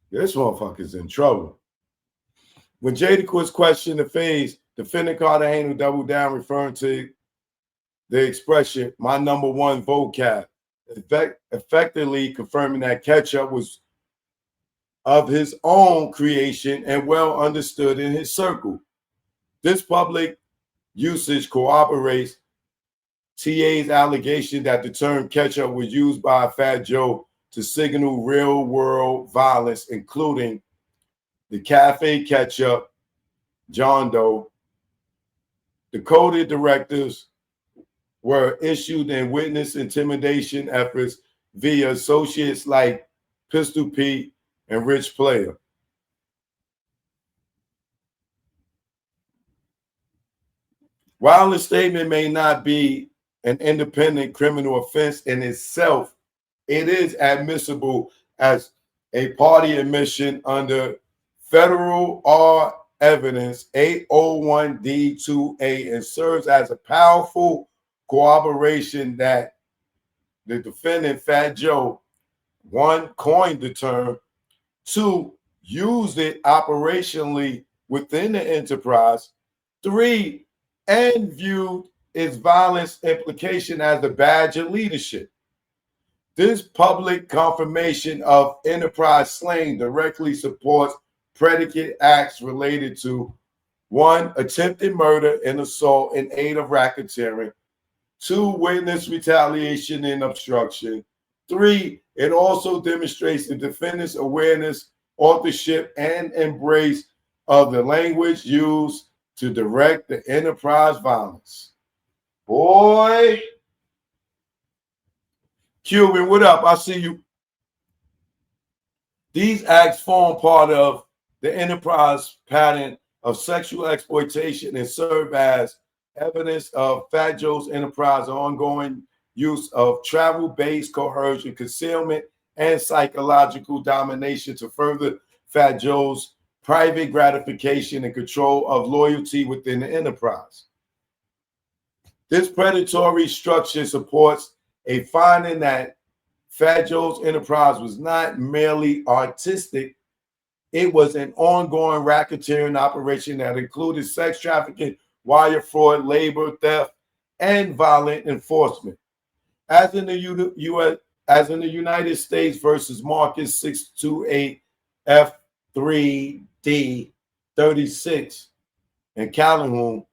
This motherfucker's in trouble. When Jadaquist questioned the phase, defendant Cartagena doubled down, referring to the expression, my number one vocab, effectively confirming that Ketchup was of his own creation and well understood in his circle. This public usage corroborates TA's allegation that the term ketchup was used by Fat Joe to signal real-world violence, including the Cafe Ketchup, John Doe. The coded directives were issued in witness intimidation efforts via associates like Pistol Pete and Rich Player. While the statement may not be an independent criminal offense in itself, it is admissible as a party admission under federal R evidence 801D2A and serves as a powerful corroboration that the defendant, Fat Joe, one, coined the term, two, used it operationally within the enterprise, three, and viewed its violence implication as a badge of leadership. This public confirmation of enterprise slang directly supports predicate acts related to one, attempted murder and assault in aid of racketeering, two, witness retaliation and obstruction, three, it also demonstrates the defendant's awareness, authorship, and embrace of the language used to direct the enterprise violence. Boy, Cuban, what up? I see you. These acts form part of the enterprise pattern of sexual exploitation and serve as evidence of Fat Joe's enterprise ongoing use of travel-based coercion, concealment, and psychological domination to further Fat Joe's private gratification and control of loyalty within the enterprise. This predatory structure supports a finding that Fat Joe's enterprise was not merely artistic, it was an ongoing racketeering operation that included sex trafficking, wire fraud, labor theft, and violent enforcement. As in the United States versus Marcus 628 F3D 36 and Calhoun,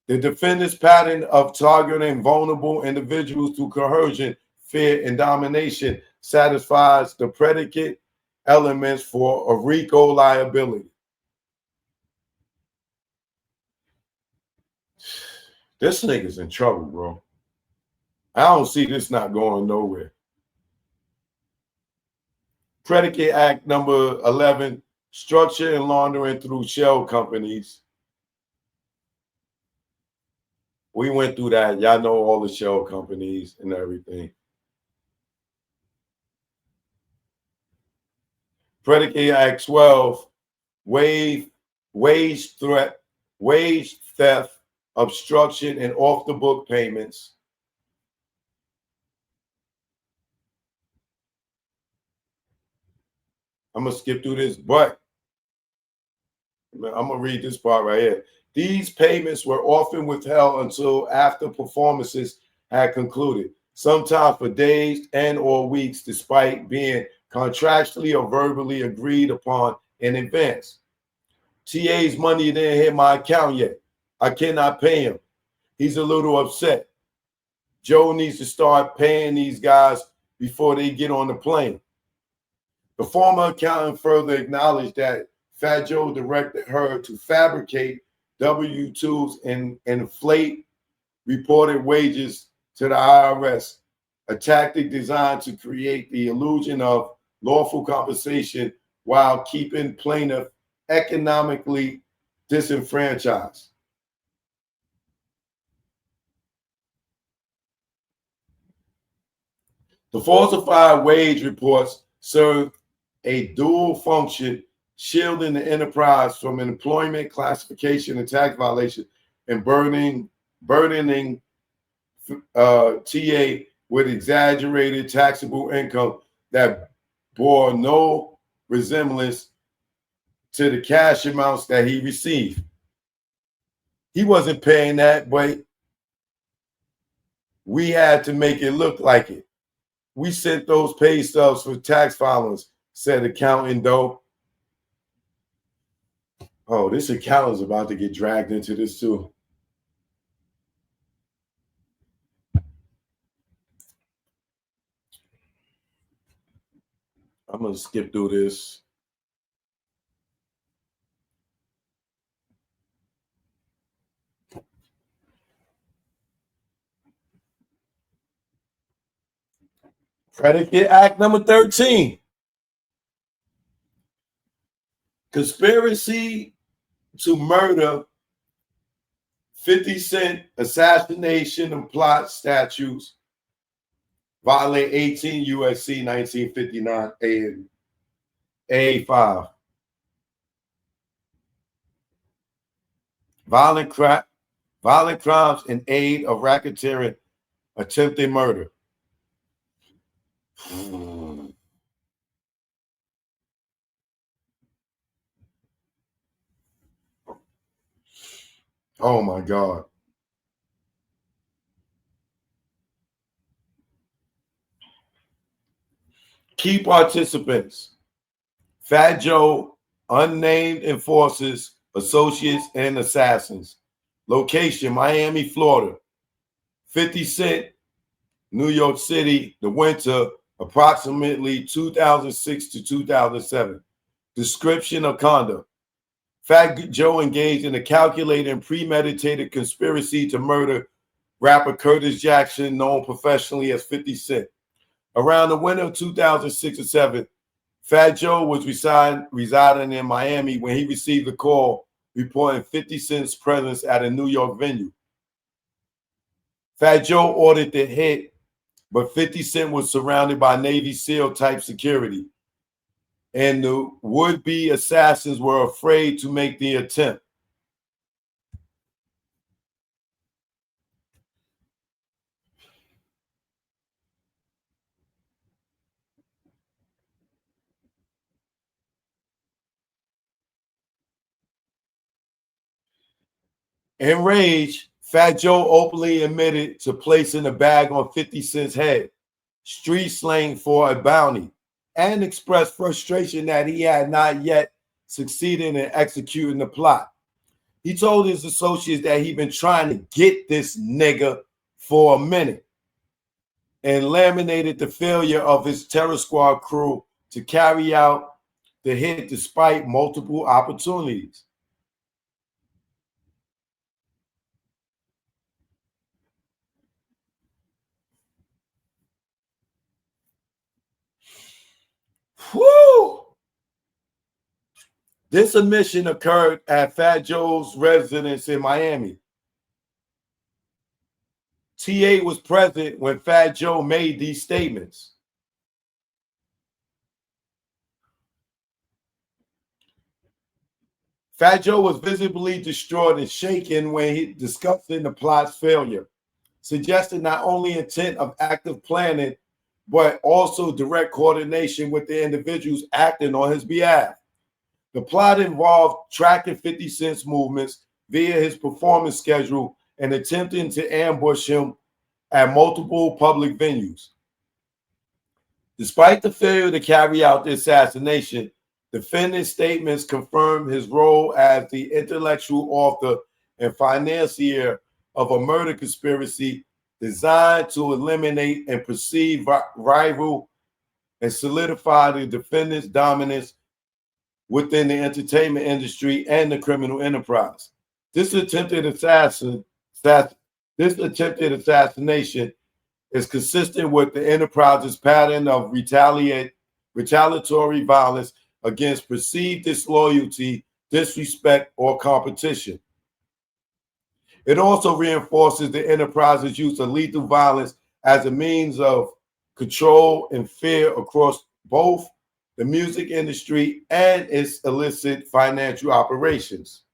the defendant's pattern of targeting vulnerable individuals through coercion, fear, and domination satisfies the predicate elements for a RICO liability. This nigga's in trouble, bro. I don't see this not going nowhere. Predicate Act number 11, structure and laundering through shell companies. We went through that. Y'all know all the shell companies and everything. Predicate Act 12, wage theft, obstruction, and off-the-book payments. I'm going to skip through this, but I'm going to read this part right here. These payments were often withheld until after performances had concluded, sometimes for days and or weeks, despite being contractually or verbally agreed upon in advance. TA's money didn't hit my account yet. I cannot pay him. He's a little upset. Joe needs to start paying these guys before they get on the plane. The former accountant further acknowledged that Fat Joe directed her to fabricate W-2s and inflate reported wages to the IRS, a tactic designed to create the illusion of lawful compensation while keeping plaintiff economically disenfranchised. The falsified wage reports served a dual function, shielding the enterprise from employment classification and tax violation and burdening TA with exaggerated taxable income that bore no resemblance to the cash amounts that he received. He wasn't paying that, but we had to make it look like it. We sent those pay stubs for tax filings, said accountant Doe. Oh, this accountant's about to get dragged into this too. I'm going to skip through this. Predicate Act number 13. Conspiracy to murder, 50 Cent, assassination and plot statutes violate 18 USC 1959 A and A5. Violent crimes in aid of racketeering, attempted murder. Oh my God. Key participants: Fat Joe, unnamed enforcers, associates, and assassins. Location: Miami, Florida. 50 Cent, New York City, the winter, approximately 2006 to 2007. Description of conduct: Fat Joe engaged in a calculated and premeditated conspiracy to murder rapper Curtis Jackson, known professionally as 50 Cent. Around the winter of 2006 or 7, Fat Joe was residing in Miami when he received a call reporting 50 Cent's presence at a New York venue. Fat Joe ordered the hit, but 50 Cent was surrounded by Navy SEAL type security, and the would-be assassins were afraid to make the attempt. Enraged, Fat Joe openly admitted to placing a bag on 50 Cent's head, street slang for a bounty, and expressed frustration that he had not yet succeeded in executing the plot. He told his associates that he'd been trying to get this nigga for a minute, and laminated the failure of his terror squad crew to carry out the hit despite multiple opportunities. Woo! This admission occurred at Fat Joe's residence in Miami. TA was present when Fat Joe made these statements. Fat Joe was visibly distraught and shaken when he discussing the plot's failure, suggesting not only intent of active planning, but also direct coordination with the individuals acting on his behalf. The plot involved tracking 50 Cent's movements via his performance schedule and attempting to ambush him at multiple public venues. Despite the failure to carry out the assassination, defendant's statements confirm his role as the intellectual author and financier of a murder conspiracy designed to eliminate and perceive rival and solidify the defendant's dominance within the entertainment industry and the criminal enterprise. This attempted assassination is consistent with the enterprise's pattern of retaliatory violence against perceived disloyalty, disrespect, or competition. It also reinforces the enterprise's use of lethal violence as a means of control and fear across both the music industry and its illicit financial operations.